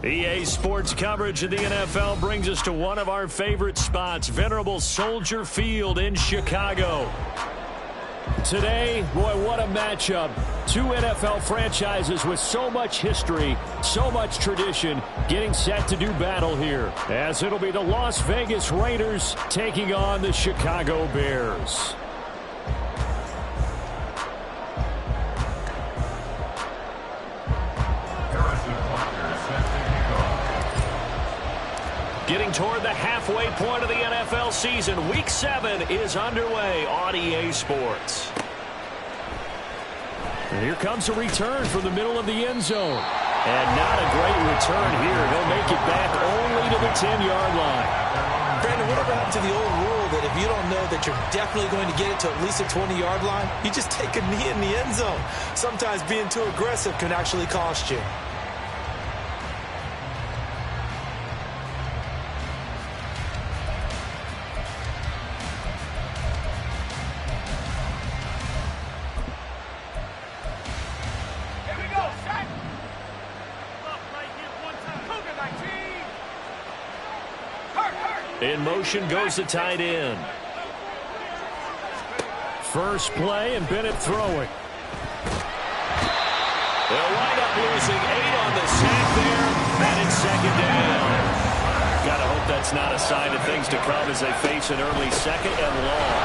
EA Sports coverage of the NFL brings us to one of our favorite spots, venerable Soldier Field in Chicago. Today, boy, what a matchup. Two NFL franchises with so much history, so much tradition, getting set to do battle here, as it'll be the Las Vegas Raiders taking on the Chicago Bears. Getting toward the halfway point of the NFL season, Week 7 is underway on EA Sports. And here comes a return from the middle of the end zone. And not a great return here. He'll make it back only to the 10-yard line. Brandon, whatever happened to the old rule that if you don't know that you're definitely going to get it to at least a 20-yard line, you just take a knee in the end zone. Sometimes being too aggressive can actually cost you. In motion goes the tight end. First play, and Bennett throwing. They'll wind up losing 8 on the sack there, and it's second down. Gotta hope that's not a sign of things to come as they face an early second and long.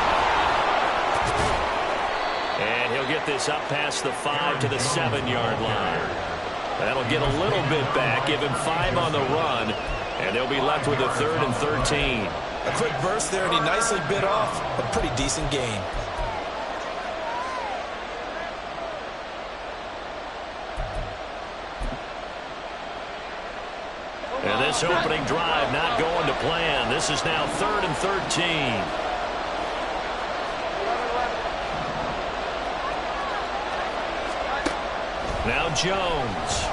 And he'll get this up past the 5 to the 7-yard line. That'll get a little bit back, give him 5 on the run. And they'll be left with a 3rd and 13. A quick burst there, and he nicely bit off a pretty decent gain. And this opening drive not going to plan. This is now 3rd and 13. Now Jones.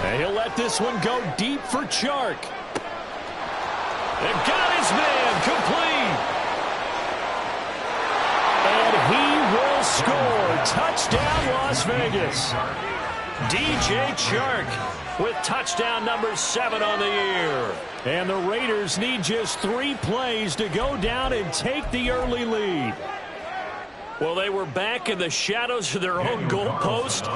And he'll let this one go deep for Chark. And got his man complete. And he will score. Touchdown, Las Vegas. DJ Chark with touchdown number 7 on the year. And the Raiders need just 3 plays to go down and take the early lead. Well, they were back in the shadows of their own goalpost,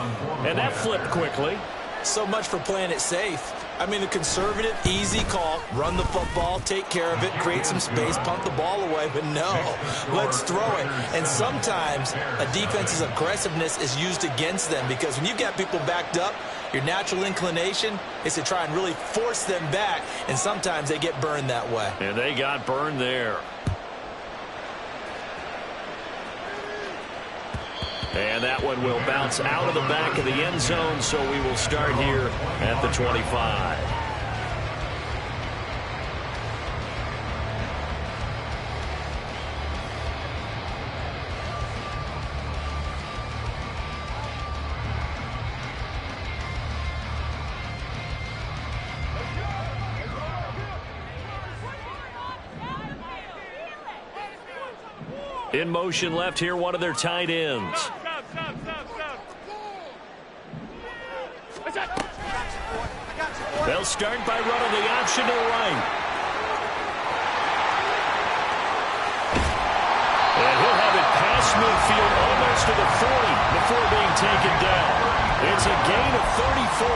and that flipped quickly. So much for playing it safe. I mean, a conservative, easy call, run the football, take care of it, create some space, punt the ball away, but no, let's throw it. And sometimes a defense's aggressiveness is used against them because when you've got people backed up, your natural inclination is to try and really force them back, and sometimes they get burned that way. And they got burned there. And that one will bounce out of the back of the end zone, so we will start here at the 25. In motion left here, one of their tight ends. They'll start by running the option to the right. And he'll have it past midfield almost to the 40 before being taken down. It's a gain of 34.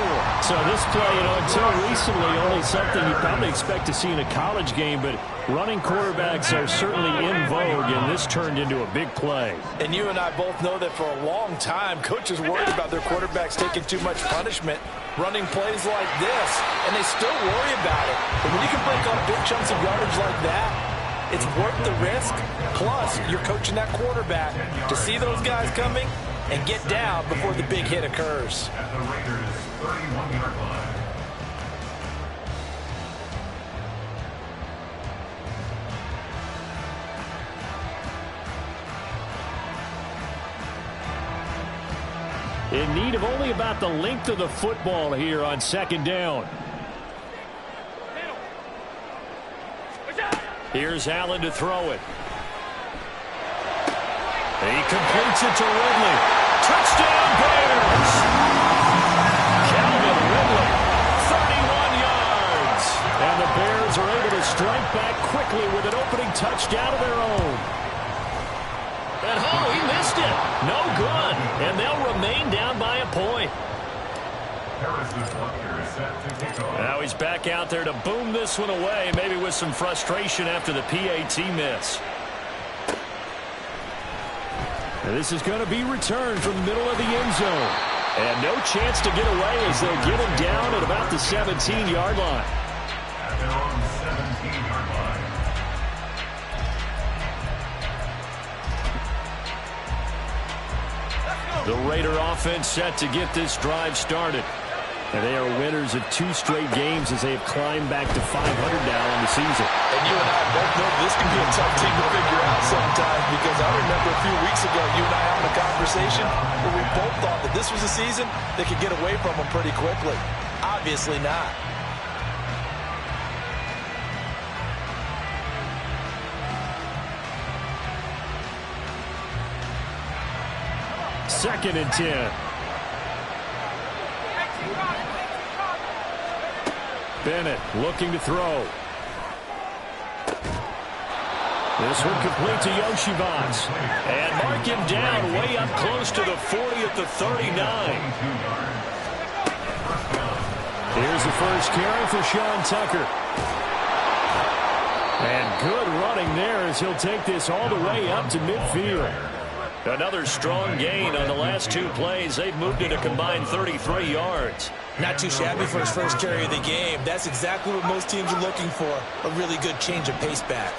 So this play, until recently, only something you probably expect to see in a college game, but running quarterbacks are certainly in vogue, and this turned into a big play. And you and I both know that for a long time, coaches worried about their quarterbacks taking too much punishment, running plays like this, and they still worry about it. But when you can break up big chunks of yardage like that, it's worth the risk. Plus, you're coaching that quarterback to see those guys coming and get down before the big hit occurs. At the Raiders' 31-yard line. In need of only about the length of the football here on second down. Here's Allen to throw it. He completes it to Ridley. Touchdown, Bears! Calvin Ridley, quickly with an opening touchdown of their own. And oh, he missed it. No good. And they'll remain down by a point. Now he's back out there to boom this one away, maybe with some frustration after the PAT miss. And this is going to be returned from the middle of the end zone. And no chance to get away as they'll get him down at about the 17-yard line. At their own 17-yard line. The Raider offense set to get this drive started. And they are winners of 2 straight games as they have climbed back to 500 now on the season. And you and I both know this can be a tough team to figure out sometimes, because I remember a few weeks ago you and I having a conversation where we both thought that this was a season that could get away from them pretty quickly. Obviously not. Second and 10. Bennett looking to throw. This one complete to Yoshivas. And mark him down way up close to the 40 at the 39. Here's the first carry for Sean Tucker. And good running there as he'll take this all the way up to midfield. Another strong gain on the last 2 plays. They've moved it a combined 33 yards. Not too shabby for his first carry of the game. That's exactly what most teams are looking for. A really good change of pace back.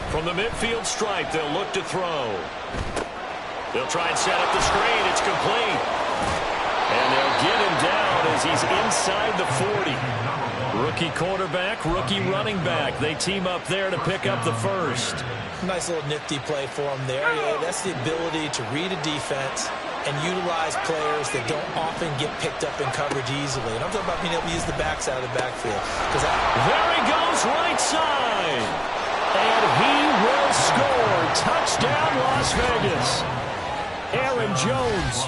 From the midfield stripe, they'll look to throw. They'll try and set up the screen. It's complete. And they'll get him down as he's inside the 40. Rookie quarterback, rookie running back. They team up there to pick up the first. Nice little nifty play for him there. Yeah, that's the ability to read a defense and utilize players that don't often get picked up in coverage easily. And I'm talking about being able to use the backs out of the backfield. There he goes, right side. And he will score. Touchdown, Las Vegas. Aaron Jones,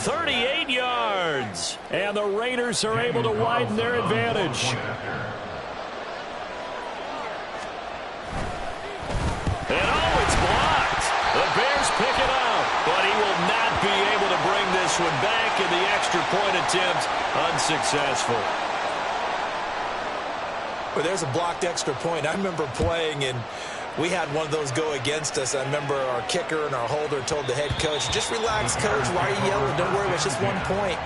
38 yards. And the Raiders are able to widen their advantage. And oh, it's blocked. The Bears pick it up, but he will not be able to bring this one back, in the extra point attempt unsuccessful. Well, there's a blocked extra point. I remember playing, and we had one of those go against us. I remember our kicker and our holder told the head coach, just relax, coach. Why are you yelling? Don't worry, it's just 1 point.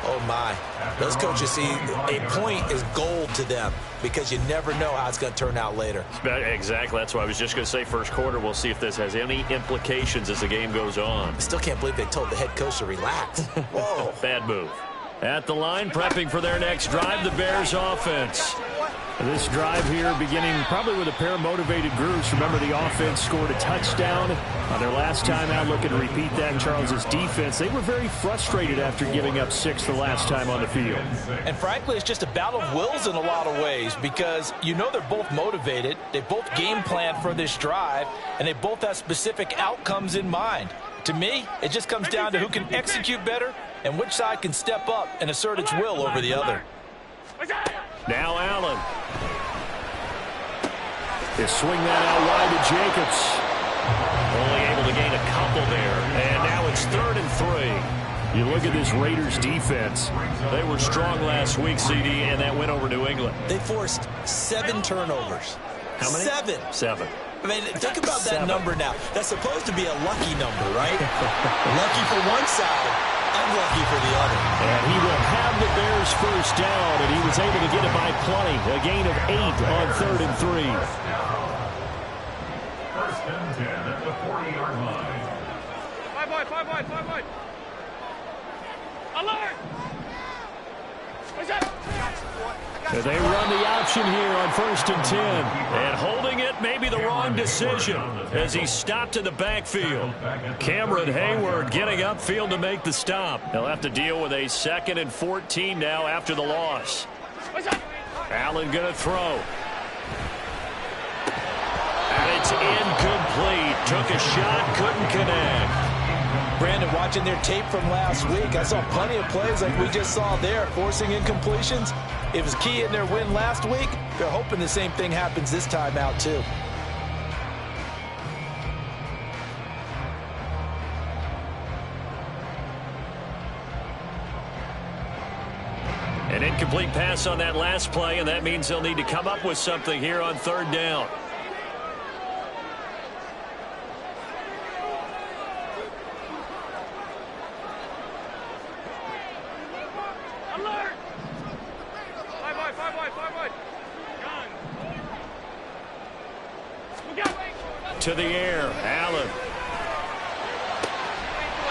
Oh, my. Those coaches see a point is gold to them, because you never know how it's going to turn out later. Exactly. That's why I was just going to say first quarter. We'll see if this has any implications as the game goes on. I still can't believe they told the head coach to relax. Whoa. Bad move. At the line, prepping for their next drive, the Bears offense. This drive here beginning probably with a pair of motivated groups. Remember, the offense scored a touchdown on their last time out. Looking to repeat that in Charles's defense. They were very frustrated after giving up 6 the last time on the field. And frankly, it's just a battle of wills in a lot of ways, because you know they're both motivated. They both game plan for this drive, and they both have specific outcomes in mind. To me, it just comes down to who can execute better and which side can step up and assert its will over the other. Now Allen. They swing that out wide to Jacobs. Only able to gain a couple there. And now it's 3rd and 3. You look at this Raiders defense. They were strong last week, CD, and that went over New England. They forced 7 turnovers. How many? 7. 7. I mean, think about that number now. That's supposed to be a lucky number, right? Lucky for one side, unlucky for the other. And he will have the Bears first down, and he was able to get it by plenty. A gain of 8 on 3rd and 3. First and 10 at the 40-yard line. 5 wide. Alert! And they run the option here on 1st and 10. And holding it may be the wrong decision as he stopped in the backfield. Cameron Hayward getting upfield to make the stop. They'll have to deal with a 2nd and 14 now after the loss. Allen going to throw. And it's incomplete. Took a shot, couldn't connect. Brandon, watching their tape from last week, I saw plenty of plays like we just saw there, forcing incompletions. It was key in their win last week. They're hoping the same thing happens this time out, too. An incomplete pass on that last play, and that means they'll need to come up with something here on third down. Alert! 5 wide, 5 wide, 5 wide. Gun. To the air, Allen.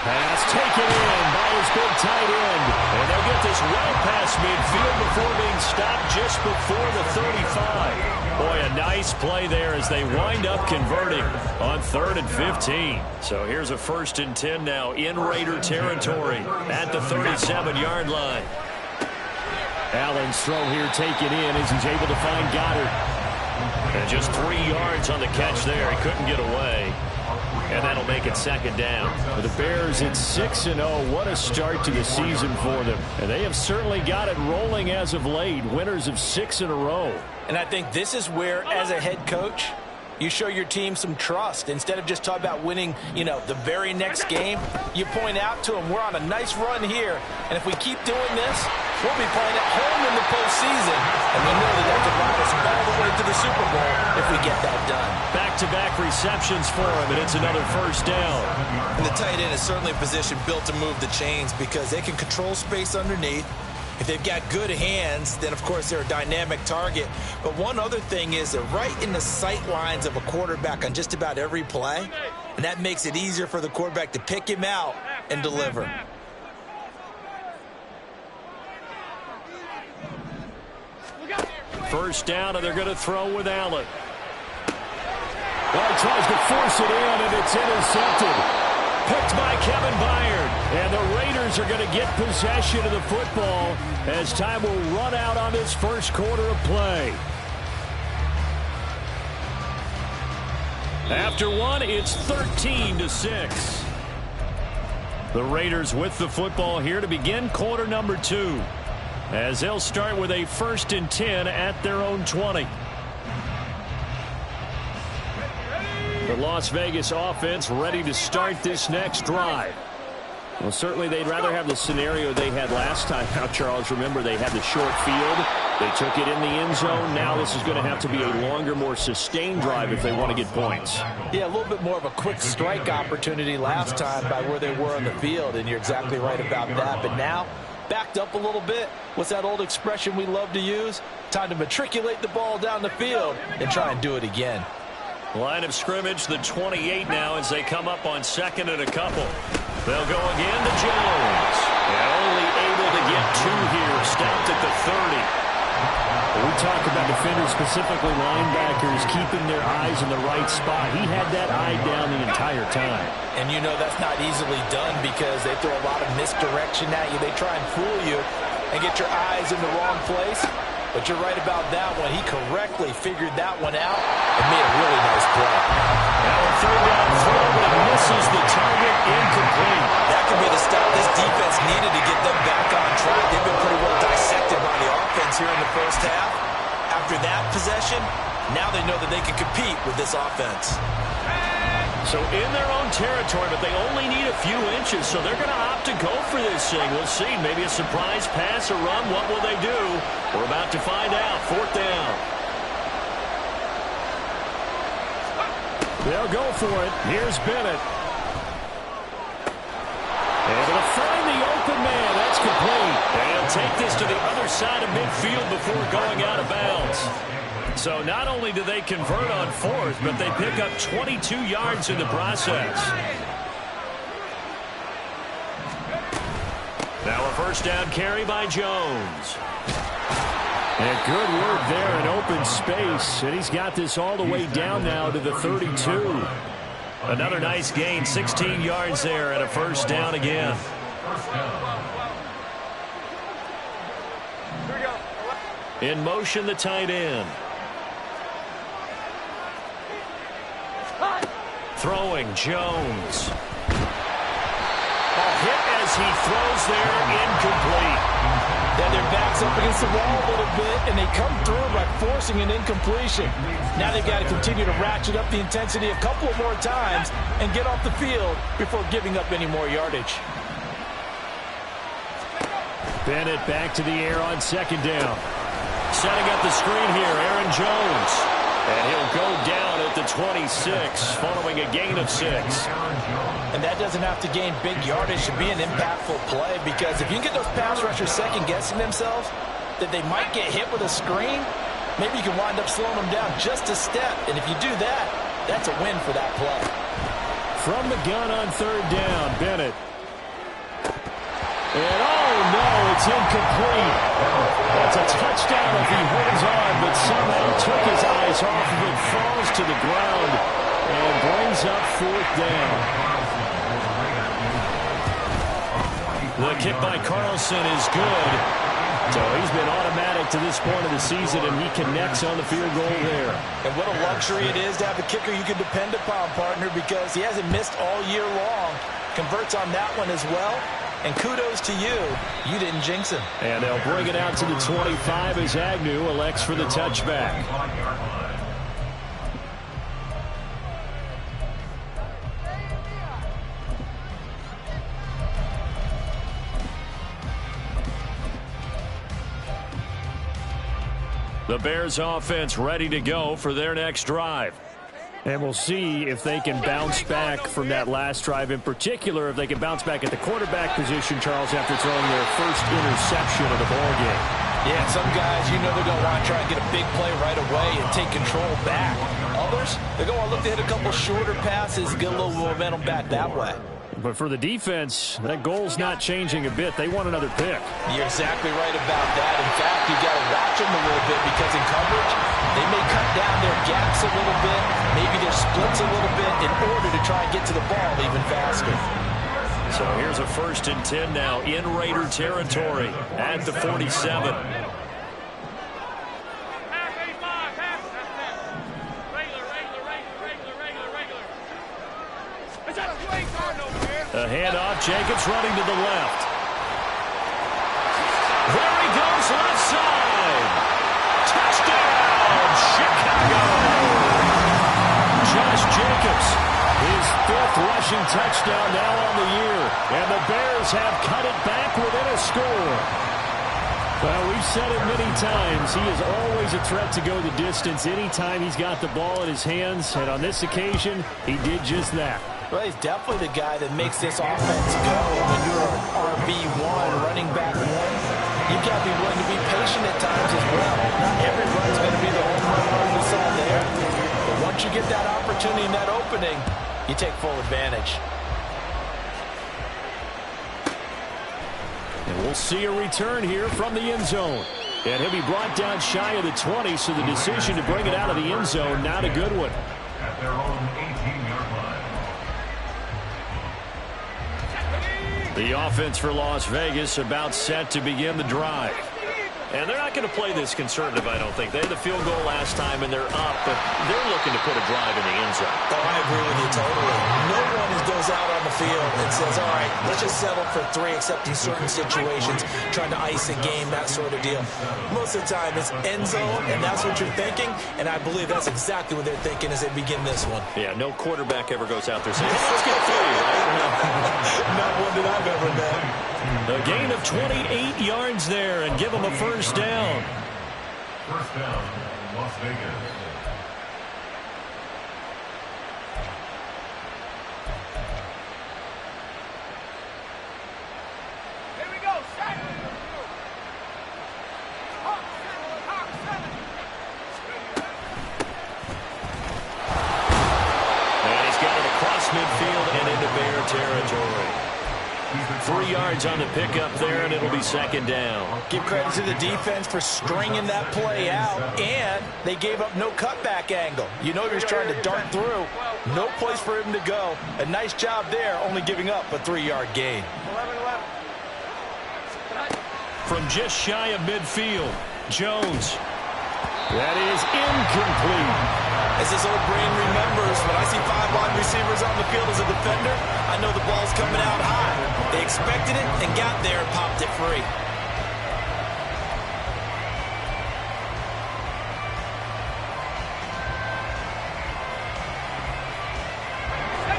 Pass taken in by his big tight end. And they'll get this well past midfield before being stopped just before the 35. Boy, a nice play there as they wind up converting on 3rd and 15. So here's a 1st and 10 now in Raider territory at the 37-yard line. Allen's throw here taken in as he's able to find Goddard. And just 3 yards on the catch there. He couldn't get away. And that'll make it 2nd down. For the Bears, it's 6-0. What a start to the season for them. And they have certainly got it rolling as of late. Winners of 6 in a row. And I think this is where, as a head coach, you show your team some trust. Instead of just talking about winning, the very next game, you point out to them, we're on a nice run here. And if we keep doing this, we'll be playing at home in the postseason. And we know that could ride us all the way to the Super Bowl if we get that done. Back-to-back receptions for him, and it's another 1st down. And the tight end is certainly a position built to move the chains because they can control space underneath. If they've got good hands, then, of course, they're a dynamic target. But one other thing is they're right in the sight lines of a quarterback on just about every play, and that makes it easier for the quarterback to pick him out and deliver. First down, and they're going to throw with Allen. Well, he tries to force it in, and it's intercepted. Picked by Kevin Byard. And the Raiders are going to get possession of the football as time will run out on this first quarter of play. After one, it's 13-6. The Raiders with the football here to begin quarter number 2. As they'll start with a 1st and 10 at their own 20. The Las Vegas offense ready to start this next drive. Well, certainly they'd rather have the scenario they had last time. Now, Charles, remember they had the short field. They took it in the end zone. Now this is going to have to be a longer, more sustained drive if they want to get points. Yeah, a little bit more of a quick strike opportunity last time by where they were on the field, and you're exactly right about that. But now, backed up a little bit. What's that old expression we love to use? Time to matriculate the ball down the field and try and do it again. Line of scrimmage, the 28 now as they come up on 2nd and a couple. They'll go again to Jones. And only able to get 2 here, stopped at the 30. We talk about defenders, specifically linebackers, keeping their eyes in the right spot. He had that eye down the entire time. And that's not easily done because they throw a lot of misdirection at you. They try and fool you and get your eyes in the wrong place. But you're right about that one. He correctly figured that one out and made a really nice play. Now a 3rd down throw, but it misses the target, incomplete. That could be the stop this defense needed to get them back on track. They've been pretty well dissected by the offense here in the first half. After that possession, now they know that they can compete with this offense. So in their own territory, but they only need a few inches, so they're going to opt to go for this thing. We'll see. Maybe a surprise pass or run. What will they do? We're about to find out. 4th down. They'll go for it. Here's Bennett. Able to find the open man. That's complete. And he'll take this to the other side of midfield before going out of bounds. So not only do they convert on 4th, but they pick up 22 yards in the process. Now a 1st down carry by Jones. And good work there in open space. And he's got this all the way down now to the 32. Another nice gain, 16 yards there, and a 1st down again. In motion, the tight end. Throwing, Jones. Hit as he throws there, incomplete. Then their back's up against the wall a little bit, and they come through by forcing an incompletion. Now they've got to continue to ratchet up the intensity a couple of more times and get off the field before giving up any more yardage. Bennett back to the air on second down. Setting up the screen here, Aaron Jones. And he'll go down at the 26, following a gain of 6. And that doesn't have to gain big yardage to be an impactful play, because if you can get those pass rushers second-guessing themselves that they might get hit with a screen, maybe you can wind up slowing them down just a step. And if you do that, that's a win for that play. From the gun on third down, Bennett. And oh no, it's incomplete. That's a touchdown if he holds on, but somehow took his eyes off of it, falls to the ground, and brings up fourth down. The kick by Carlson is good. So he's been automatic to this point of the season, and he connects on the field goal there. And what a luxury it is to have a kicker you can depend upon, partner, because he hasn't missed all year long. Converts on that one as well. And kudos to you. You didn't jinx him. And they'll bring it out to the 25 as Agnew elects for the touchback. The Bears offense ready to go for their next drive. And we'll see if they can bounce back from that last drive. In particular, if they can bounce back at the quarterback position, Charles, after throwing their first interception of the ballgame. Yeah, some guys, you know they're going to want to try and get a big play right away and take control back. Others, they're going to look to hit a couple shorter passes, get a little momentum back that way. But for the defense, that goal's not changing a bit. They want another pick. You're exactly right about that. In fact, you've got to watch them a little bit, because in coverage, they may cut down their gaps a little bit, maybe their splits a little bit, in order to try and get to the ball even faster. So here's a 1st and 10 now in Raider territory at the 47. A handoff, Jacobs running to the left. There he goes, left side. Touchdown, Chicago. Josh Jacobs, his 5th rushing touchdown now on the year. And the Bears have cut it back within a score. Well, we've said it many times. He is always a threat to go the distance anytime he's got the ball in his hands. And on this occasion, he did just that. Well, he's definitely the guy that makes this offense go. When you're an RB1, running back 1, you've got to be willing to be patient at times as well. Not every run's going to be the home run we saw there. But once you get that opportunity and that opening, you take full advantage. And we'll see a return here from the end zone. And he'll be brought down shy of the 20, so the decision to bring it out of the end zone, not a good one. At their own 18-yard line. The offense for Las Vegas about set to begin the drive. And they're not going to play this conservative, I don't think. They had the field goal last time, and they're up, but they're looking to put a drive in the end zone. Oh, I agree with you totally. No one goes out on the field and says, all right, let's just settle for 3, except in certain situations, trying to ice a game, that sort of deal. Most of the time, it's end zone, and that's what you're thinking, and I believe that's exactly what they're thinking as they begin this one. Yeah, no quarterback ever goes out there saying, hey, let's get 3, right? Not one that I've ever met. A gain of 28 yards there, and give them a first down. First down, Las Vegas. Here we go, set. And he's got it across midfield and into Bear territory. 3 yards on the pickup there, and it'll be second down. Give credit to the defense for stringing that play out, and they gave up no cutback angle. You know he was trying to dart through. No place for him to go. A nice job there, only giving up a 3-yard gain. 11-11. From just shy of midfield, Jones. That is incomplete. As his old brain remembers, when I see 5 wide receivers on the field as a defender, I know the ball's coming out high. They expected it and got there and popped it free.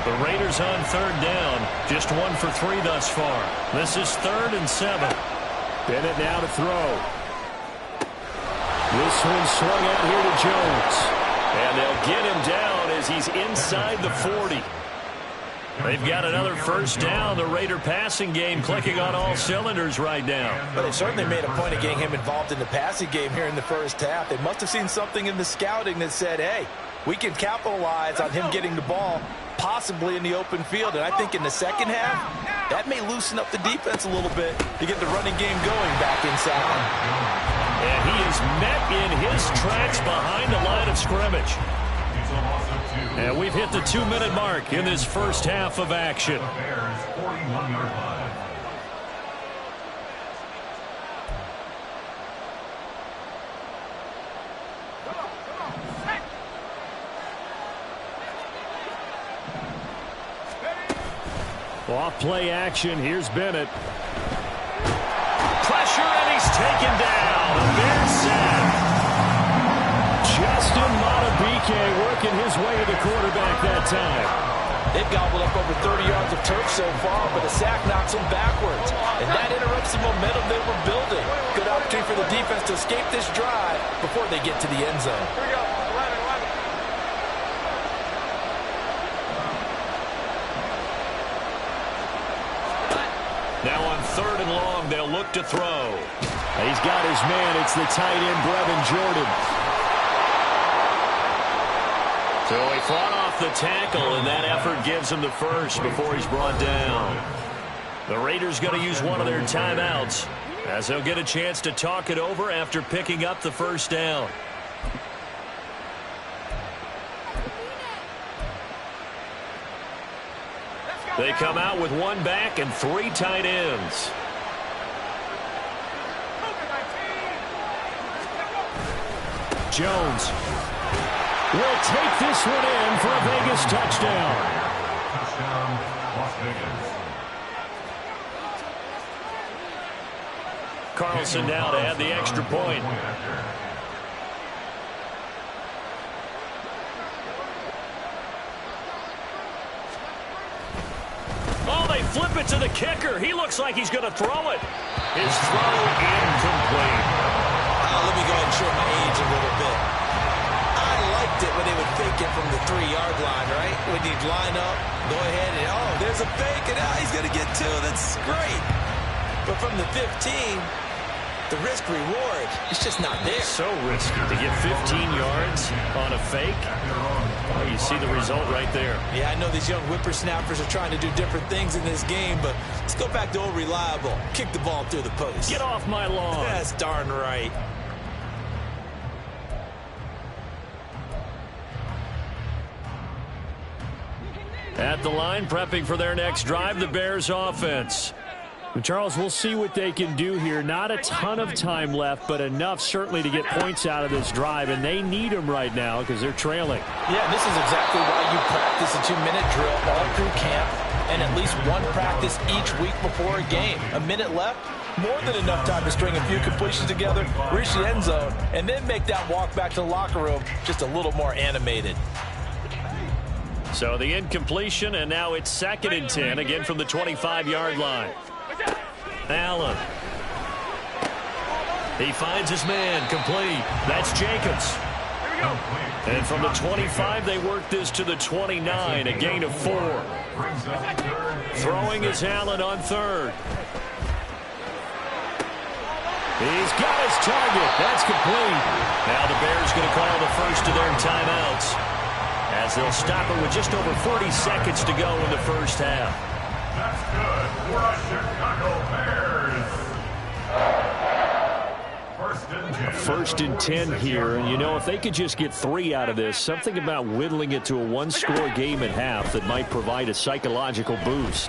The Raiders on third down. Just 1 for 3 thus far. This is 3rd and 7. Bennett now to throw. This one swung out here to Jones. And they'll get him down as he's inside the 40. They've got another first down. The Raider passing game clicking on all cylinders right now. But they certainly made a point of getting him involved in the passing game here in the first half. They must have seen something in the scouting that said, hey, we can capitalize on him getting the ball possibly in the open field. And I think in the second half, that may loosen up the defense a little bit to get the running game going back inside. And he is met in his tracks behind the line of scrimmage. And we've hit the 2-minute mark in this first half of action. Bears 41-yard line. Off play action. Here's Bennett. Pressure, and he's taken down. A Bears sack. Justin Madubuike working his way to the quarterback that time. They've gobbled up over 30 yards of turf so far, but a sack knocks them backwards. And that interrupts the momentum they were building. Good opportunity for the defense to escape this drive before they get to the end zone. Here we go. 11. Now on 3rd and long, they'll look to throw. He's got his man. It's the tight end, Brevin Jordan. So he fought off the tackle, and that effort gives him the first before he's brought down. The Raiders going to use one of their timeouts as they'll get a chance to talk it over after picking up the first down. They come out with 1 back and 3 tight ends. Jones will take this one in for a Vegas touchdown. Touchdown, Las Vegas. Carlson now to add the extra point. Oh, they flip it to the kicker. He looks like he's going to throw it. His throw incomplete. Let me go ahead and show my age a little bit. I liked it when they would fake it from the 3-yard line, right? When you'd line up, go ahead and, oh, there's a fake, and he's going to get 2. That's great. But from the 15, the risk-reward, it's just not there. So risky to get 15 yards on a fake. Oh, you see the result right there. Yeah, I know these young whippersnappers are trying to do different things in this game, but let's go back to old reliable. Kick the ball through the post. Get off my lawn. That's darn right. At the line, prepping for their next drive, the Bears offense. Charles, we'll see what they can do here. Not a ton of time left, but enough certainly to get points out of this drive, and they need them right now because they're trailing. Yeah, this is exactly why you practice a 2-minute drill all through camp and at least one practice each week before a game. A minute left, more than enough time to string a few completions together, reach the end zone, and then make that walk back to the locker room just a little more animated. So the incompletion, and now it's 2nd and 10, again from the 25-yard line. Allen. He finds his man, complete. That's Jacobs. And from the 25, they work this to the 29, a gain of 4. Throwing is Allen on 3rd. He's got his target. That's complete. Now the Bears going to call the first of their timeouts, as they'll stop it with just over 40 seconds to go in the first half. That's good for the Chicago Bears. First and 10 here, and you know, if they could just get 3 out of this, something about whittling it to a 1-score game at half that might provide a psychological boost.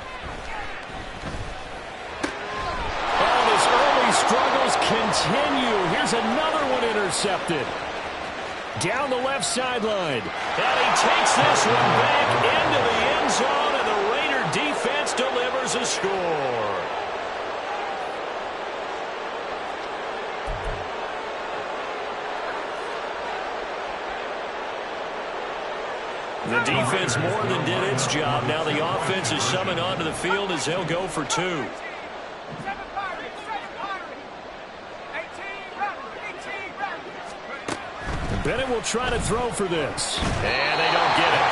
And his early struggles continue. Here's another one intercepted. Down the left sideline. And he takes this one back into the end zone, and the Raider defense delivers a score. The defense more than did its job. Now the offense is summoned onto the field as they'll go for two. Bennett will try to throw for this. And they don't get it.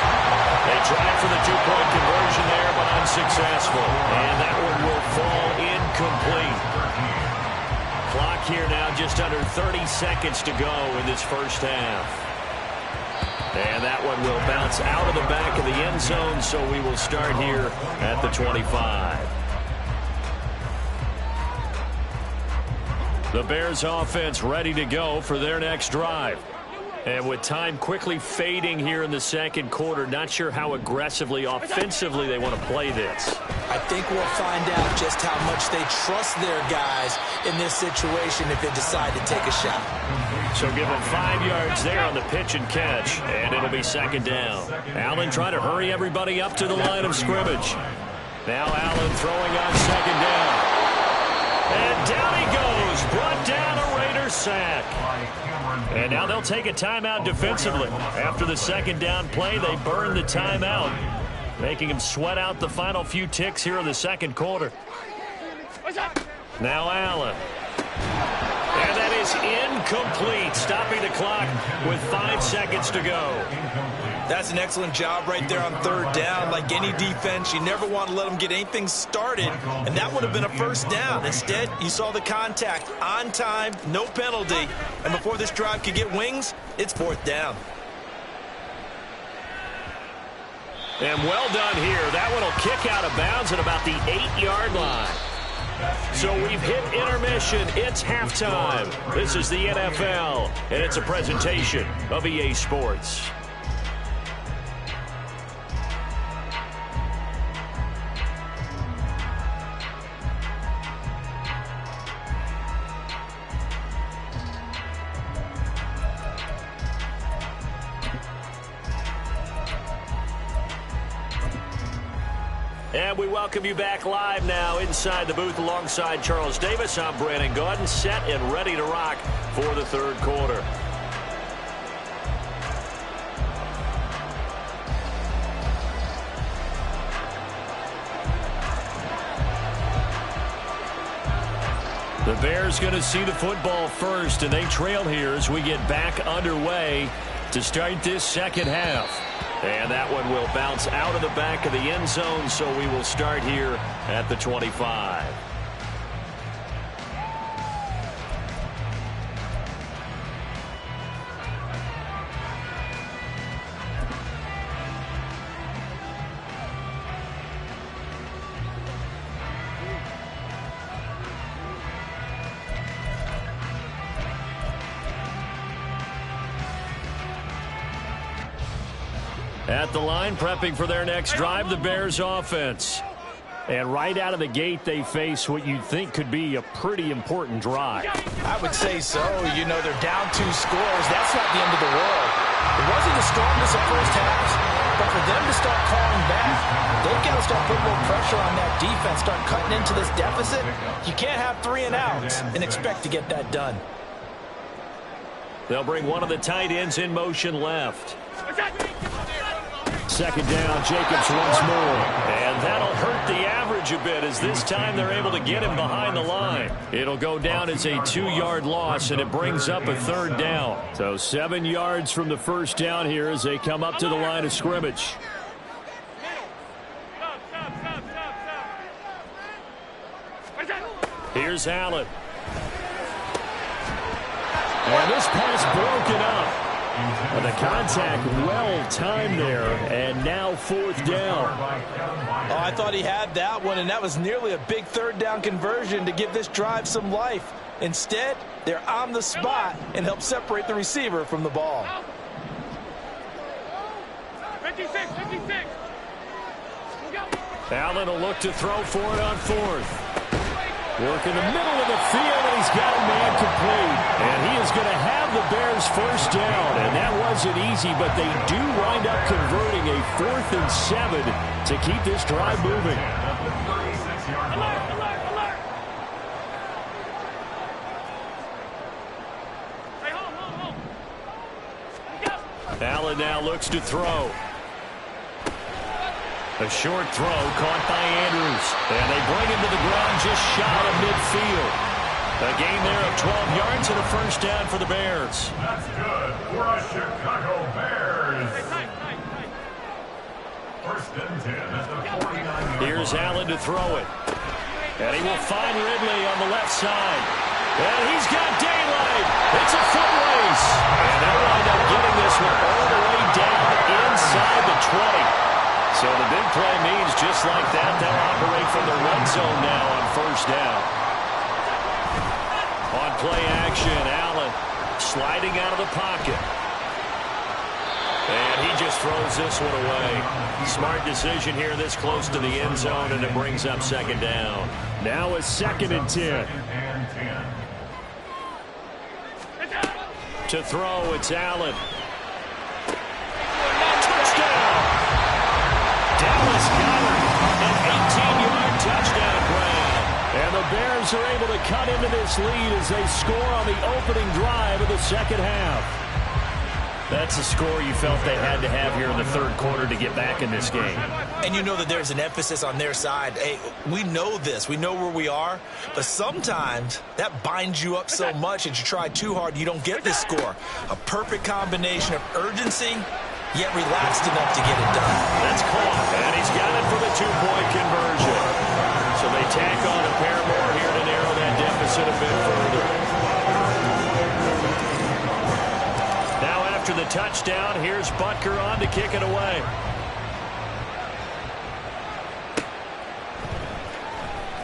They tried for the two-point conversion there, but unsuccessful. And that one will fall incomplete. Clock here now just under 30 seconds to go in this first half. And that one will bounce out of the back of the end zone, so we will start here at the 25. The Bears offense ready to go for their next drive. And with time quickly fading here in the second quarter, not sure how aggressively, offensively they want to play this. I think we'll find out just how much they trust their guys in this situation if they decide to take a shot. So give them 5 yards there on the pitch and catch, and it'll be second down. Allen trying to hurry everybody up to the line of scrimmage. Now Allen throwing on second down. And down he goes, brought down a Raider sack. And now they'll take a timeout defensively. After the second down play, they burn the timeout, making him sweat out the final few ticks here in the second quarter. Now Allen. And that is incomplete, stopping the clock with 5 seconds to go. That's an excellent job right there on third down. Like any defense, you never want to let them get anything started, and that would have been a first down. Instead, you saw the contact on time, no penalty, and before this drive could get wings, it's fourth down. And well done here. That one will kick out of bounds at about the 8-yard line. So we've hit intermission. It's halftime. This is the NFL, and it's a presentation of EA Sports. And we welcome you back live now inside the booth alongside Charles Davis. I'm Brandon Gaudin, set and ready to rock for the third quarter. The Bears going to see the football first, and they trail here as we get back underway to start this second half. And that one will bounce out of the back of the end zone, so we will start here at the 25. At the line, prepping for their next drive, the Bears offense. And right out of the gate, they face what you'd think could be a pretty important drive. I would say so. You know, they're down 2 scores. That's not the end of the world. It wasn't the strongest of first halves, but for them to start calling back, they've got to start putting more pressure on that defense, start cutting into this deficit. You can't have 3 and outs and expect to get that done. They'll bring one of the tight ends in motion left. Second down, Jacobs once more. And that'll hurt the average a bit as this time they're able to get him behind the line. It'll go down as a 2-yard loss, and it brings up a third down. So 7 yards from the first down here as they come up to the line of scrimmage. Here's Allen. And this pass broken up. And the contact well-timed there, and now fourth down. Oh, I thought he had that one, and that was nearly a big third down conversion to give this drive some life. Instead, they're on the spot and help separate the receiver from the ball. 56. Allen will look to throw for it on fourth. Work in the middle of the field, and he's got a man complete. And he is going to have the Bears Bears first down, and that wasn't easy, but they do wind up converting a 4th and 7 to keep this drive moving. Alert, alert, alert! Hey, hold. Go! Allen now looks to throw. A short throw caught by Andrews, and they bring him to the ground just shy of midfield. A gain there of 12 yards and a first down for the Bears. That's good for a Chicago Bears. Tight. First and 10 at the 49. Here's Allen to throw it. And he will find Ridley on the left side. And he's got daylight. It's a foot race. And they'll wind up getting this one all the way down inside the 20. So the big play means just like that, they'll operate from the red zone now on first down. On play action, Allen sliding out of the pocket. And he just throws this one away. Smart decision here this close to the end zone, and it brings up second down. Now a 2nd and 10. To throw, it's Allen. Touchdown! Dallas Goedert, an 18-yard touchdown grab. And the Bears are able to cut into this lead as they score on the opening drive of the second half. That's a score you felt they had to have here in the third quarter to get back in this game. And you know that there's an emphasis on their side. Hey, we know this. We know where we are. But sometimes that binds you up so much that you try too hard, you don't get this score. A perfect combination of urgency, yet relaxed enough to get it done. That's caught, and he's got it for the 2-point conversion. So they tack on a pair more here to narrow that deficit a bit further. Now after the touchdown, here's Butker on to kick it away.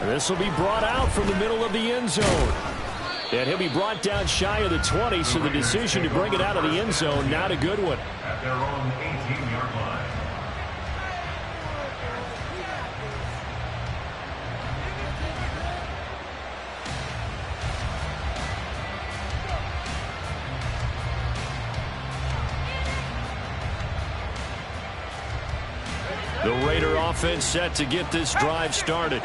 This will be brought out from the middle of the end zone. And he'll be brought down shy of the 20, so the decision to bring it out of the end zone, not a good one. At their own 18-yard line. The Raider offense set to get this drive started.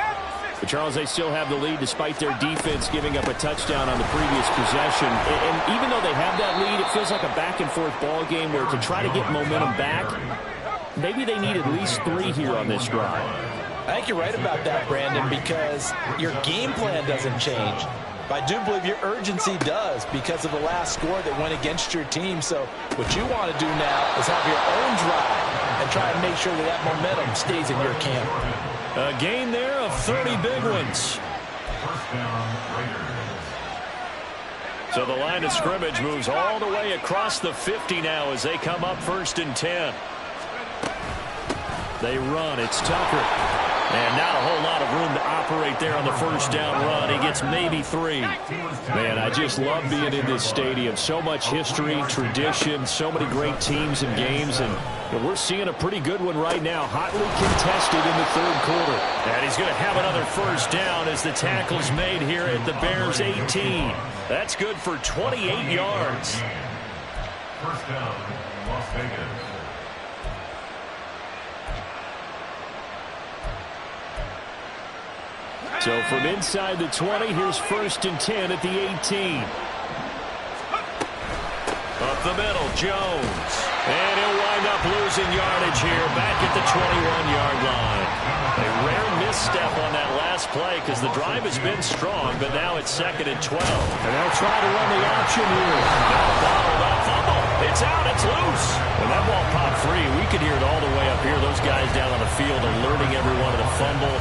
But, Charles, they still have the lead despite their defense giving up a touchdown on the previous possession. And even though they have that lead, it feels like a back-and-forth ball game where to try to get momentum back, maybe they need at least 3 here on this drive. I think you're right about that, Brandon, because your game plan doesn't change. But I do believe your urgency does because of the last score that went against your team. So what you want to do now is have your own drive and try and make sure that that momentum stays in your camp. A gain there of 30 big ones. First down, Raiders. So the line of scrimmage moves all the way across the 50 now as they come up 1st and 10. They run. It's Tucker. And not a whole lot of room to operate there on the first down run. He gets maybe 3. Man, I just love being in this stadium. So much history, tradition, so many great teams and games. And we're seeing a pretty good one right now, hotly contested in the third quarter. And he's going to have another first down as the tackle's made here at the Bears' 18. That's good for 28 yards. First down, Las Vegas. So from inside the 20, here's 1st and 10 at the 18. Up the middle, Jones. And he'll wind up losing yardage here back at the 21-yard line. A rare misstep on that last play because the drive has been strong, but now it's 2nd and 12. And they'll try to run the option here. Now bottled up, fumble. It's out, it's loose. And that ball popped free. We could hear it all the way up here. Those guys down on the field alerting everyone of the fumble.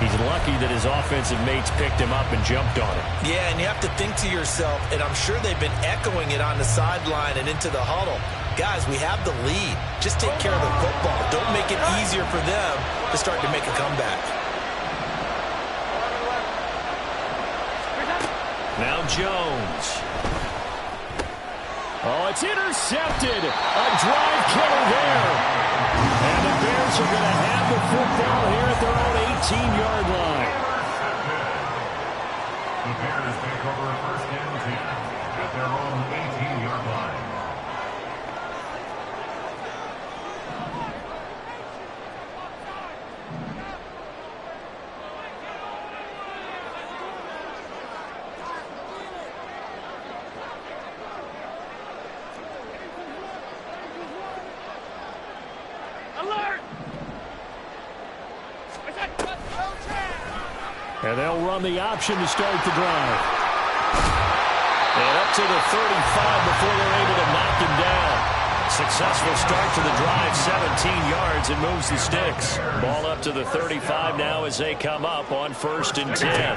He's lucky that his offensive mates picked him up and jumped on him. Yeah, and you have to think to yourself, and I'm sure they've been echoing it on the sideline and into the huddle. Guys, we have the lead. Just take care of the football. Don't make it easier for them to start to make a comeback. Now Jones. Oh, it's intercepted. A drive killer there. And the Bears are going to have the football here at their own 18-yard line. The Bears take over 1st and 10 at their own 18-yard line. And they'll run the option to start the drive. And up to the 35 before they're able to knock him down. Successful start to the drive, 17 yards, and moves the sticks. Ball up to the 35 now as they come up on 1st and 10.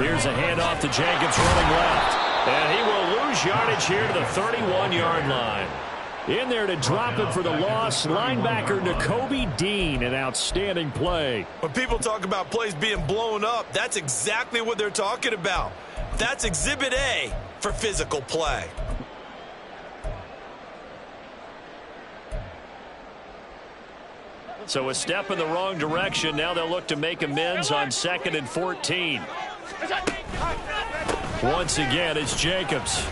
Here's a handoff to Jacobs running left. And he will lose yardage here to the 31-yard line. In there to drop it for the loss, linebacker Nakobe Dean, an outstanding play. When people talk about plays being blown up, that's exactly what they're talking about. That's Exhibit A for physical play. So a step in the wrong direction. Now they'll look to make amends on 2nd and 14. Once again, it's Jacobs.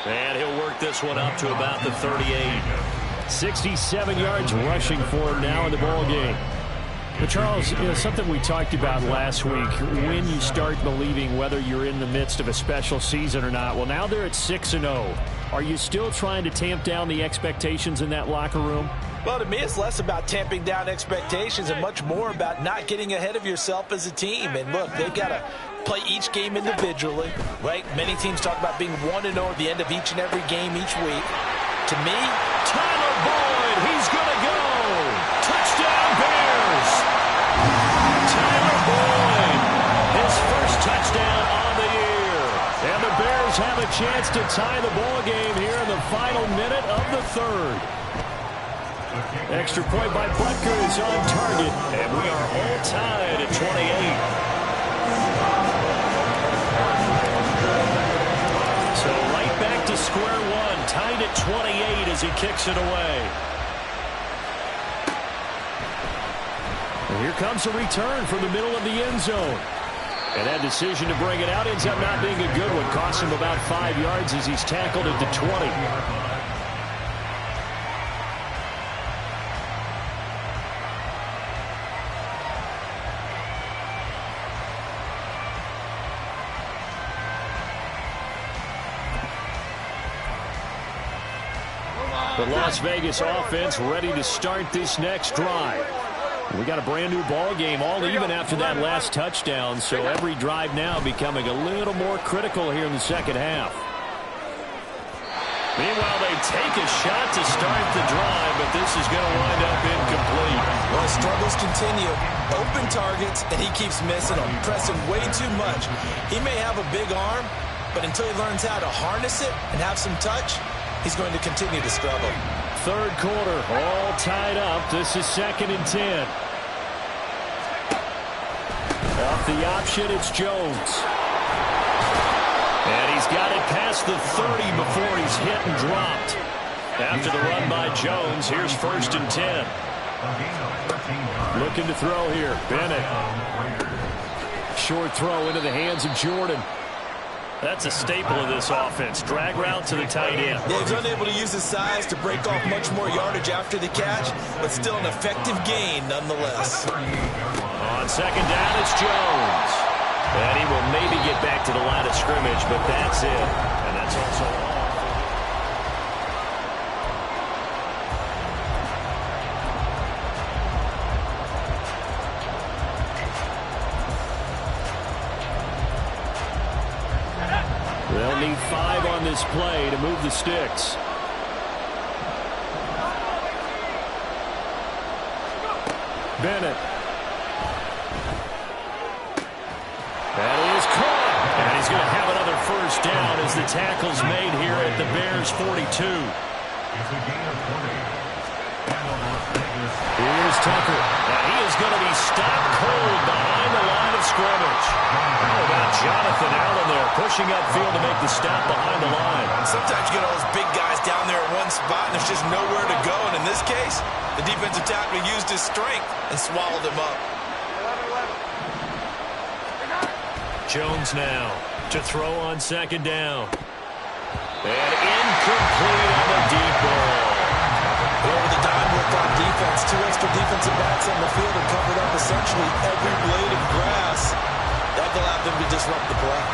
And he'll work this one up to about the 38. 67 yards rushing for him now in the ball game. But Charles, something we talked about last week, when you start believing whether you're in the midst of a special season or not. Well, now they're at 6-0. Are you still trying to tamp down the expectations in that locker room? Well, to me, it's less about tamping down expectations and much more about not getting ahead of yourself as a team. And look, they've got to play each game individually, right? Many teams talk about being 1-0 at the end of each and every game each week. To me, Tyler Boyd, he's going to go. Touchdown, Bears. Tyler Boyd, his first touchdown on the year. And the Bears have a chance to tie the ball game here in the final minute of the 3rd. Extra point by Butker is on target, and we are all tied at 28. So right back to square one, tied at 28 as he kicks it away. And here comes a return from the middle of the end zone. And that decision to bring it out ends up not being a good one. Costs him about 5 yards as he's tackled at the 20. The Las Vegas offense ready to start this next drive. We got a brand new ball game, all even after that last touchdown, so every drive now becoming a little more critical here in the second half. Meanwhile, they take a shot to start the drive, but this is going to wind up incomplete. Well, struggles continue. Open targets, and he keeps missing them, pressing way too much. He may have a big arm, but until he learns how to harness it and have some touch, he's going to continue to struggle. 3rd quarter, all tied up. This is 2nd and 10. Off the option, it's Jones. And he's got it past the 30 before he's hit and dropped. After the run by Jones, here's 1st and 10. Looking to throw here, Bennett. Short throw into the hands of Jordan. That's a staple of this offense. Drag route to the tight end. Yeah, he's unable to use his size to break off much more yardage after the catch, but still an effective gain nonetheless. On 2nd down, it's Jones. And he will maybe get back to the line of scrimmage, but that's it. And that's also all. They'll need 5 on this play to move the sticks. Bennett. That is caught. And he's going to have another 1st down as the tackle's made here at the Bears' 42. Here's Tucker. And he is going to be stopped cold behind the line of scrimmage. How about Jonathan Allen there pushing upfield to make the stop behind the line? Sometimes you get all those big guys down there in one spot and there's just nowhere to go. And in this case, the defensive tackle used his strength and swallowed him up. Jones now to throw on 2nd down. And incomplete on the deep ball. Over the dime work on defense. 2 extra defensive backs on the field and covered up essentially every blade of grass. That allowed them to disrupt the play.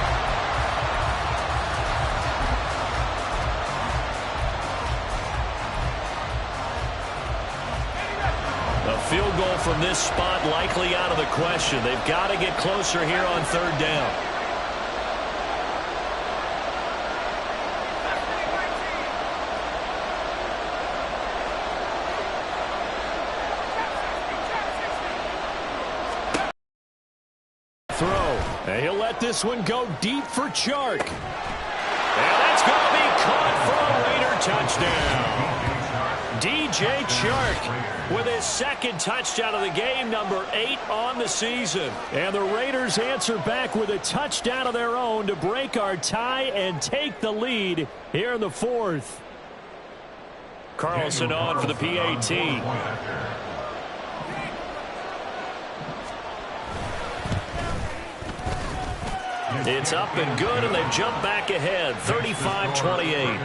A field goal from this spot likely out of the question. They've got to get closer here on third down. Throw. And he'll let this one go deep for Chark. And that's going to be caught for a Raider touchdown. DJ Chark with his second touchdown of the game, number 8 on the season. And the Raiders answer back with a touchdown of their own to break our tie and take the lead here in the fourth. Carlson on for the PAT. It's up and good, and they've jumped back ahead, 35-28.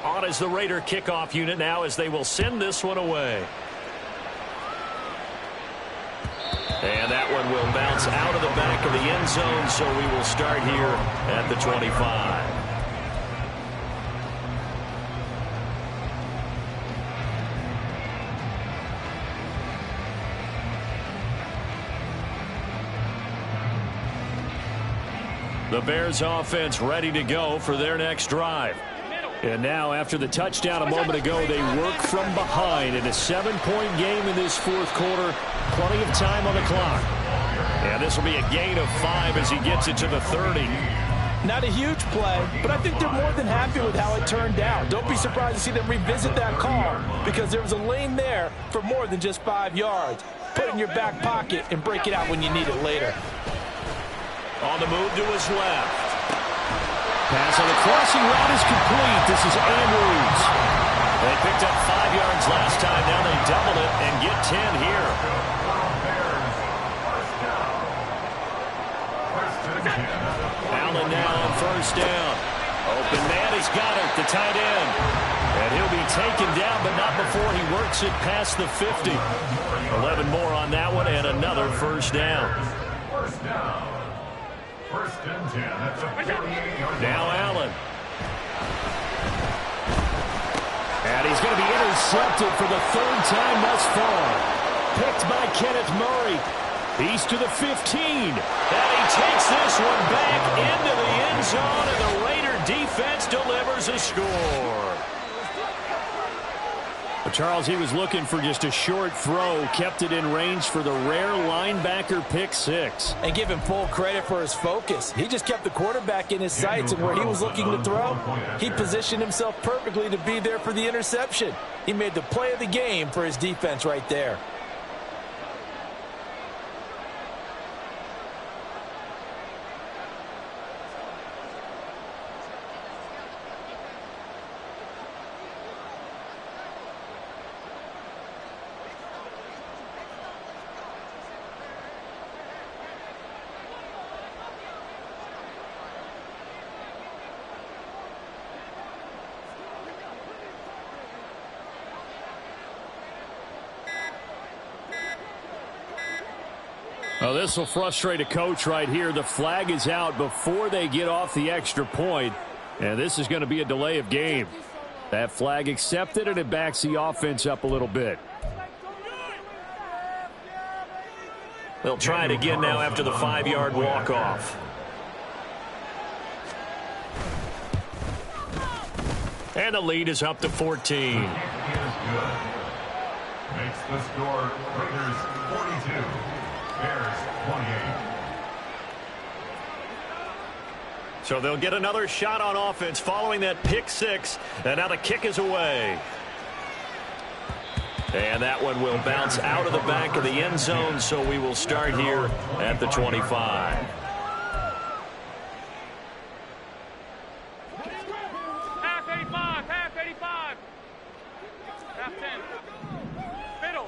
On is the Raider kickoff unit now as they will send this one away. And that one will bounce out of the back of the end zone, so we will start here at the 25. The Bears offense ready to go for their next drive. And now, after the touchdown a moment ago, they work from behind in a 7-point game in this fourth quarter. Plenty of time on the clock. And this will be a gain of 5 as he gets it to the 30. Not a huge play, but I think they're more than happy with how it turned out. Don't be surprised to see them revisit that call because there was a lane there for more than just 5 yards. Put it in your back pocket and break it out when you need it later. On the move to his left. Pass on the crossing route is complete. This is Andrews. They picked up 5 yards last time. Now they double it and get 10 here. Allen now on first down. Open man has got it, the tight end. And he'll be taken down, but not before he works it past the 50. 11 more on that one and another first down. First down. First and 10 at the 48-yard line. Now Allen. And he's going to be intercepted for the 3rd time thus far. Picked by Kenneth Murray. He's to the 15. And he takes this one back into the end zone, and the Raider defense delivers a score. But Charles, he was looking for just a short throw, kept it in range for the rare linebacker pick 6. And give him full credit for his focus. He just kept the quarterback in his sights, and where he was looking to throw, he positioned himself perfectly to be there for the interception. He made the play of the game for his defense right there. Well, this will frustrate a coach right here. The flag is out before they get off the extra point, and this is going to be a delay of game. That flag accepted, and it backs the offense up a little bit. They'll try it again now after the 5-yard walk-off. And the lead is up to 14. Makes the score Raiders 42. Bears 28. So they'll get another shot on offense following that pick 6. And now the kick is away. And that one will bounce out of the back of the end zone, so we will start here at the 25. Half 85, half 85. Half 10. Middle.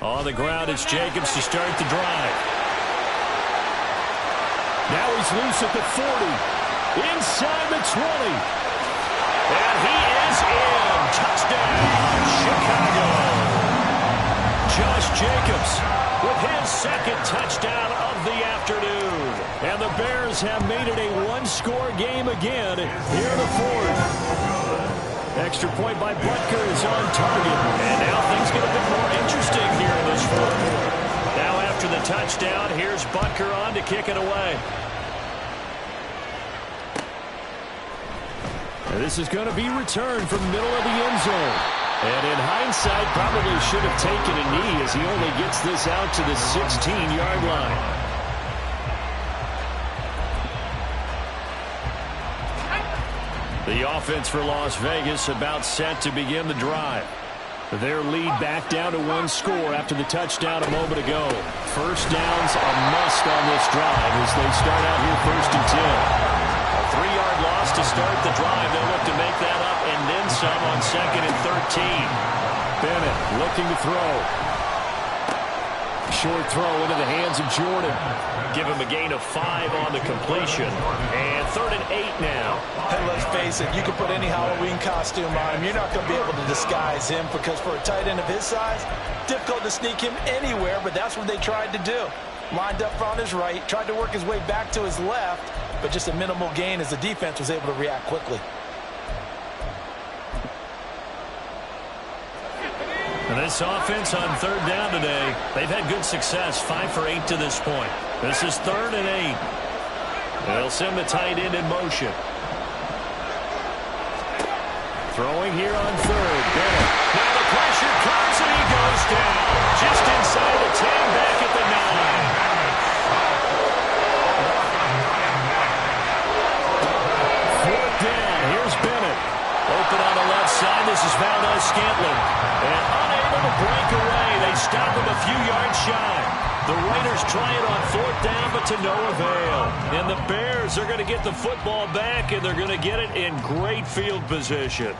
On the ground, it's Jacobs to start the drive. Now he's loose at the 40. Inside the 20. And he is in. Touchdown, Chicago. Josh Jacobs with his second touchdown of the afternoon. And the Bears have made it a one-score game again here in the fourth. Extra point by Butker is on target. And now things get a bit more interesting here in this fourth quarter. Now after the touchdown, here's Butker on to kick it away. And this is going to be returned from the middle of the end zone. And in hindsight, probably should have taken a knee as he only gets this out to the 16-yard line. The offense for Las Vegas about set to begin the drive. Their lead back down to one score after the touchdown a moment ago. First down's a must on this drive as they start out here 1st and 10. A 3-yard loss to start the drive. They'll look to make that up and then some on 2nd and 13. Bennett looking to throw. Short throw into the hands of Jordan. Give him a gain of 5 on the completion. And 3rd and 8 now. And let's face it, you can put any Halloween costume on him. You're not going to be able to disguise him because for a tight end of his size, difficult to sneak him anywhere, but that's what they tried to do. Lined up on his right, tried to work his way back to his left, but just a minimal gain as the defense was able to react quickly. And this offense on 3rd down today, they've had good success, 5 for 8 to this point. This is 3rd and 8. They'll send the tight end in motion. Throwing here on 3rd. Bennett. Now the pressure comes and he goes down. Just inside the 10, back at the 9. 4th down. Here's Bennett. Open on the left side. This is Valdez-Scantling. And unable to break away. They stop him a few yards shy. The Raiders try it on 4th down, but to no avail. And the Bears are going to get the football back, and they're going to get it in great field position.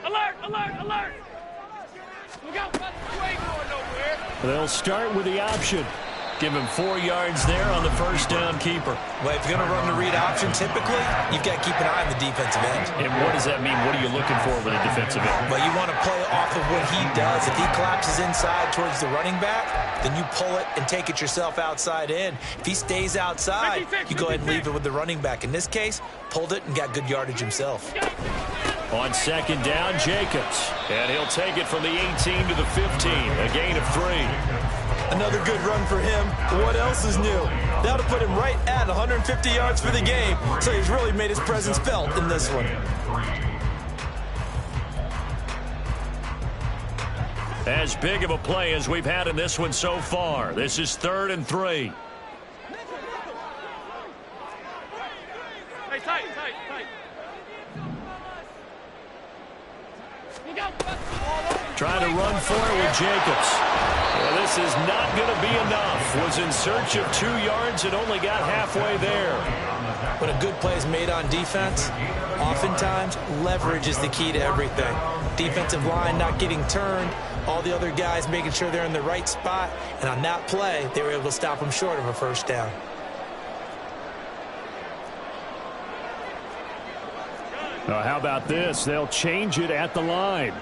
Alert, alert, alert! Look out, you ain't going nowhere. They'll start with the option. Give him 4 yards there on the 1st down keeper. Well, if you're going to run the read option, typically, you've got to keep an eye on the defensive end. And what does that mean? What are you looking for with a defensive end? Well, you want to play off of what he does. If he collapses inside towards the running back, then you pull it and take it yourself outside in. If he stays outside, you go ahead and leave it with the running back. In this case, pulled it and got good yardage himself. On 2nd down, Jacobs. And he'll take it from the 18 to the 15. A gain of 3. Another good run for him. What else is new? That'll put him right at 150 yards for the game. So he's really made his presence felt in this one. As big of a play as we've had in this one so far. This is 3rd and 3. Hey, tight, tight, tight. Trying to run for it with Jacobs. Well, this is not going to be enough. Was in search of 2 yards and only got halfway there. When a good play is made on defense, oftentimes leverage is the key to everything. Defensive line not getting turned, all the other guys making sure they're in the right spot, and on that play, they were able to stop them short of a 1st down. Now, how about this? They'll change it at the line.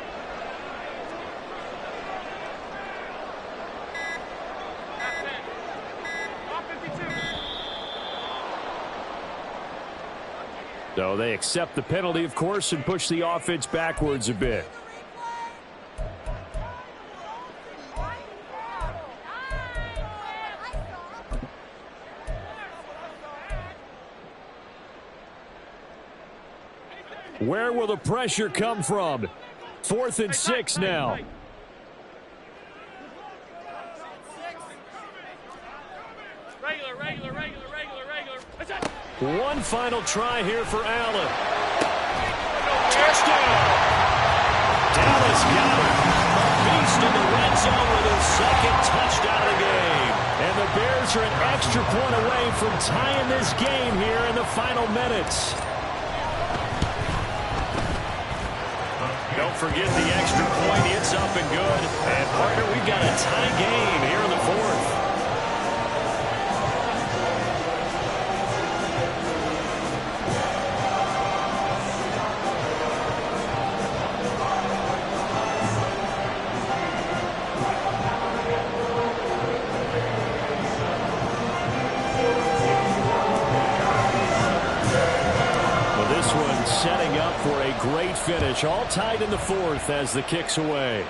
So they accept the penalty, of course, and push the offense backwards a bit. Where will the pressure come from? 4th and 6 now. Regular. One final try here for Allen. Touchdown! Dallas got it. Beast in the red zone with his 2nd touchdown of the game. And the Bears are an extra point away from tying this game here in the final minutes. Don't forget the extra point. It's up and good. And, partner, we've got a tie game here in the 4th. finish. All tied in the fourth as the kick's away.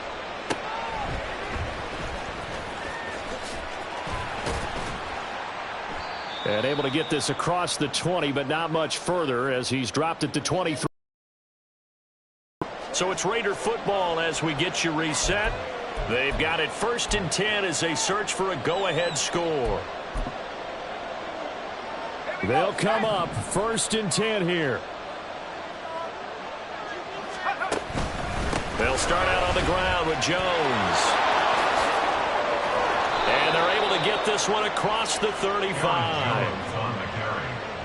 And able to get this across the 20, but not much further as he's dropped it to 23. So it's Raider football as we get you reset. They've got it 1st and 10 as they search for a go-ahead score. They'll come up 1st and 10 here. They'll start out on the ground with Jones. And they're able to get this one across the 35.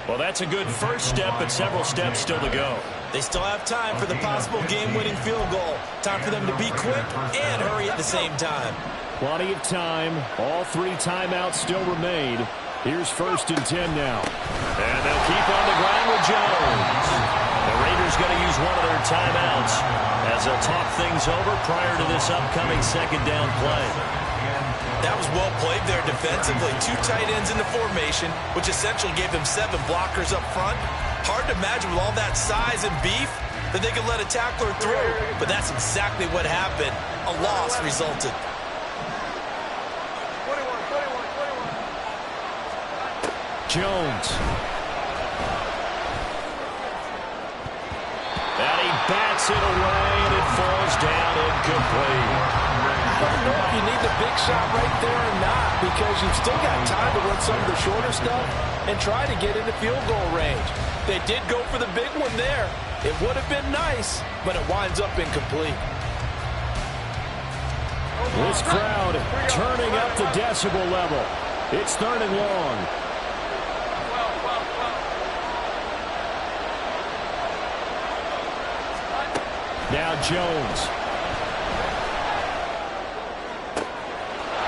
Well, that's a good first step, but several steps still to go. They still have time for the possible game-winning field goal. Time for them to be quick and hurry at the same time. Plenty of time. All 3 timeouts still remain. Here's 1st and 10 now. And they'll keep on the ground with Jones. The Raiders going to use one of their timeouts as they'll talk things over prior to this upcoming 2nd down play. That was well played there defensively. 2 tight ends in the formation, which essentially gave them 7 blockers up front. Hard to imagine with all that size and beef that they could let a tackler through, but that's exactly what happened. A loss resulted. Jones. And he bats it away, and it falls down incomplete. I don't know if you need the big shot right there or not, because you've still got time to run some of the shorter stuff and try to get into field goal range. They did go for the big one there. It would have been nice, but it winds up incomplete. This crowd turning up the decibel level. It's 3rd and long. Now Jones.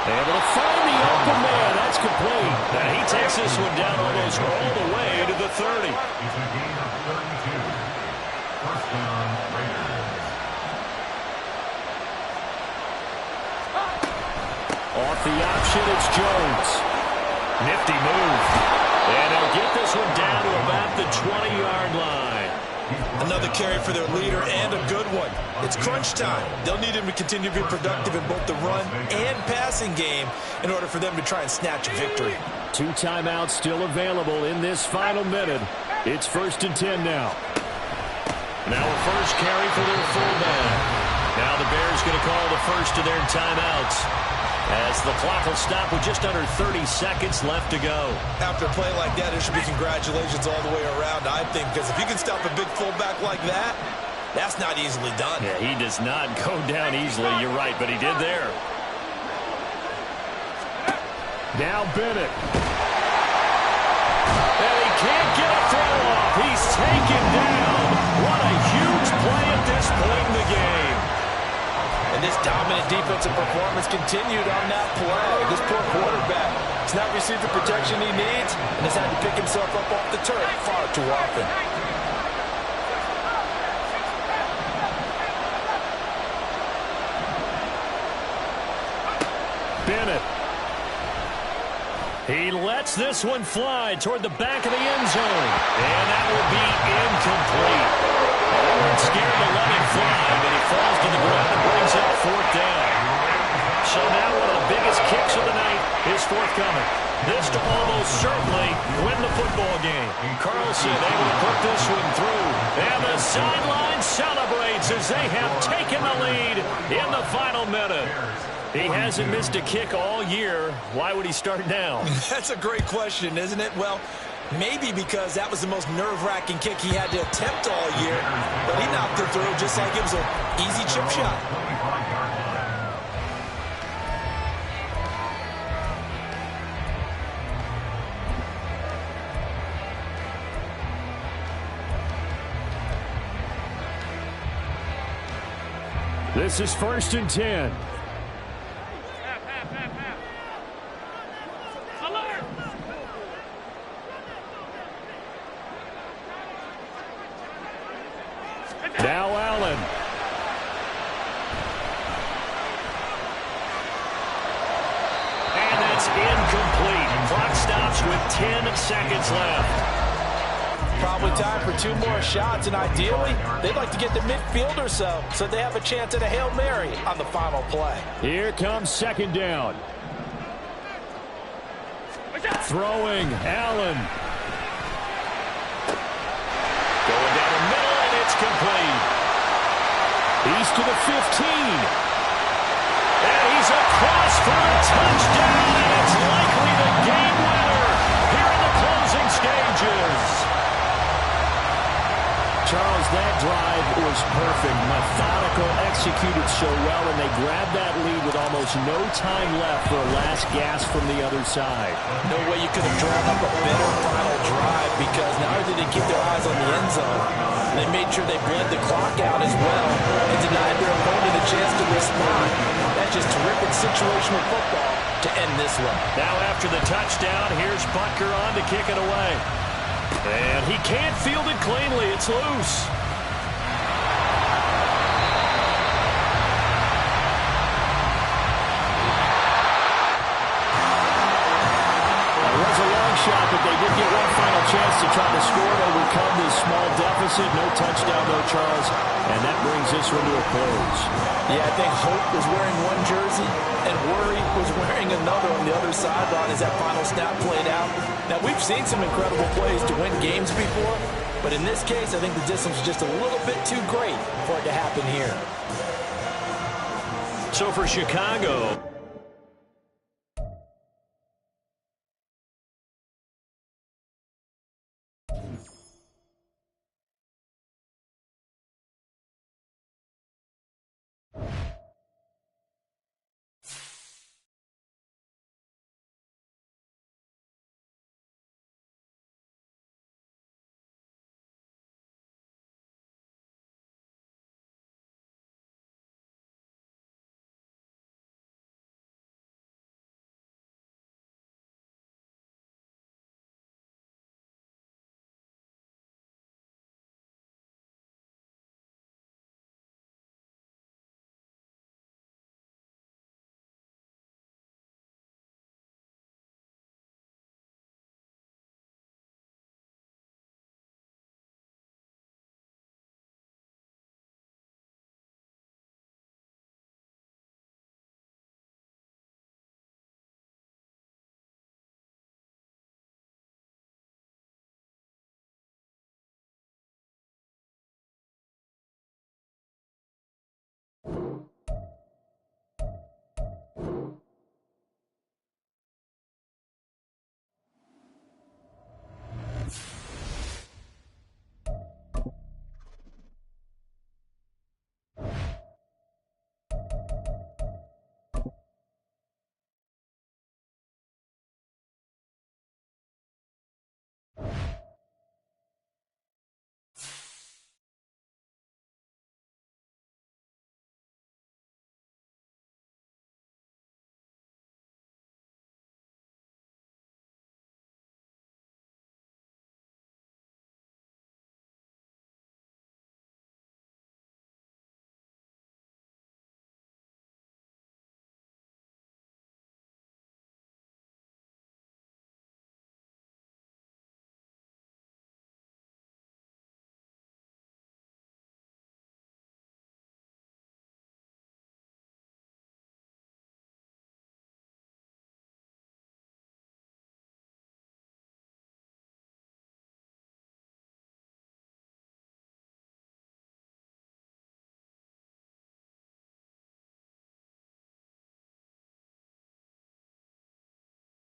Able to find the open man. That's complete. And he takes this one down almost all the way to the 30. It's a gain of 32. 1st down, Raiders. Off the option, it's Jones. Nifty move. And he'll get this one down to about the 20-yard line. Another carry for their leader and a good one. It's crunch time. They'll need him to continue to be productive in both the run and passing game in order for them to try and snatch a victory. 2 timeouts still available in this final minute. It's 1st and 10 now. Now a first carry for their fullback. Now the Bears going to call the first of their timeouts as the clock will stop with just under 30 seconds left to go. After a play like that, there should be congratulations all the way around, I think, because if you can stop a big fullback like that, that's not easily done. Yeah, he does not go down easily. You're right, but he did there. Now Bennett. And he can't get a throw off. He's taken down. What a huge play at this point in the game. And this dominant defensive performance continued on that play. This poor quarterback has not received the protection he needs and has had to pick himself up off the turf far too often. Bennett. He lets this one fly toward the back of the end zone. And that will be incomplete. They weren't scared to let him fly, but he falls to the ground and brings up 4th down. So now one of the biggest kicks of the night is forthcoming. This to almost certainly win the football game. Carlson able to put this one through. And the sideline celebrates as they have taken the lead in the final minute. He hasn't missed a kick all year. Why would he start now? That's a great question, isn't it? Well, maybe because that was the most nerve-wracking kick he had to attempt all year, but he knocked it through just like it was an easy chip shot. This is 1st and 10. Now Allen. And that's incomplete. Clock stops with 10 seconds left. Probably time for 2 more shots, and ideally, they'd like to get the midfield or so they have a chance at a Hail Mary on the final play. Here comes second down. Throwing, Allen. Going down the middle, and it's complete. He's to the 15. And he's across for a touchdown, and it's likely the game winner here in the closing stages. Charles, that drive was perfect, methodical, executed so well, and they grabbed that lead with almost no time left for a last gasp from the other side. No way you could have drawn up a better final drive, because not only did they keep their eyes on the end zone, they made sure they bled the clock out as well and denied their opponent a chance to respond. That's just terrific situational football to end this one. Now after the touchdown, here's Butker on to kick it away. And he can't field it cleanly. It's loose. Shot, but they did get one final chance to try to score and overcome this small deficit. No touchdown, though, Charles, and that brings this one to a close. Yeah, I think Hope was wearing one jersey and Worry was wearing another on the other sideline as that final snap played out. Now, we've seen some incredible plays to win games before, but in this case, I think the distance was just a little bit too great for it to happen here. So for Chicago,